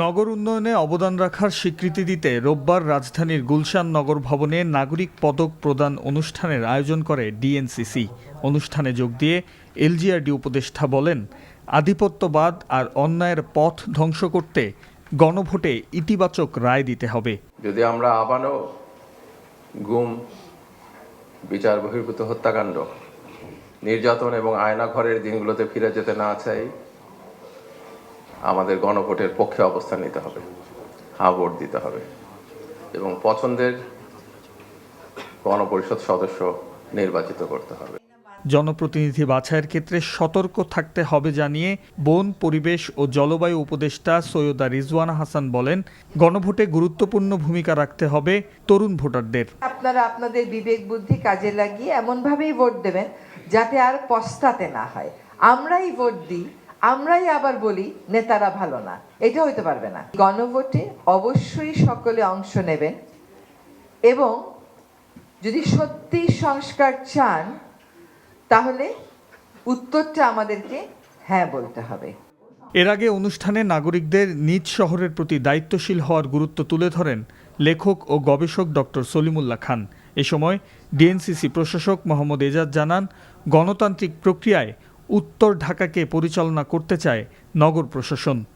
নগর উন্নয়নে অবদান রাখার স্বীকৃতি দিতে রোববার রাজধানীর গুলশান নগর ভবনে নাগরিক পদক প্রদান অনুষ্ঠানের আয়োজন করে ডিএনসিসি। অনুষ্ঠানে যোগ দিয়ে এলজিআরডি উপদেষ্টা বলেন, আধিপত্যবাদ আর অন্যায়ের পথ ধ্বংস করতে গণভোটে ইতিবাচক রায় দিতে হবে। যদি আমরা আবারও গুম, বিচার বহির্ভূত হত্যাকাণ্ড, নির্যাতন এবং আয়নাঘরের দিনগুলোতে ফিরে যেতে না চাই, আমাদের গণভোটের পক্ষে অবস্থান নিতে হবে, হ্যাঁ ভোট দিতে হবে এবং পছন্দের গণপরিষদ সদস্য নির্বাচিত করতে হবে। জনপ্রতিনিধি বাছাইয়ের ক্ষেত্রে সতর্ক থাকতে হবে জানিয়ে বন, পরিবেশ ও জলবায়ু উপদেষ্টা সৈয়দা রিজওয়ানা হাসান বলেন, গণভোটে গুরুত্বপূর্ণ ভূমিকা রাখতে হবে তরুণ ভোটারদের। আপনারা আপনাদের বিবেক বুদ্ধি কাজে লাগিয়ে এমনভাবেই ভোট দেবেন যাতে আর পস্তাতে না হয়। আমরাই ভোট দিই, আমরাই আবার বলি নেতারা ভালো না, এটা হইতে পারবে না। গণভোটে অবশ্যই সকলে অংশ নেবেন এবং যদি সত্যি সংস্কার চান তাহলে উত্তরটা আমাদেরকে হ্যাঁ বলতে হবে। এর আগে অনুষ্ঠানে নাগরিকদের নিজ শহরের প্রতি দায়িত্বশীল হওয়ার গুরুত্ব তুলে ধরেন লেখক ও গবেষক ডক্টর সলিমুল্লাহ খান। এ সময় ডিএনসিসি প্রশাসক মোহাম্মদ এজাজ জানান, গণতান্ত্রিক প্রক্রিয়ায় উত্তর ঢাকাকে পরিচালনা করতে চায় নগর প্রশাসন।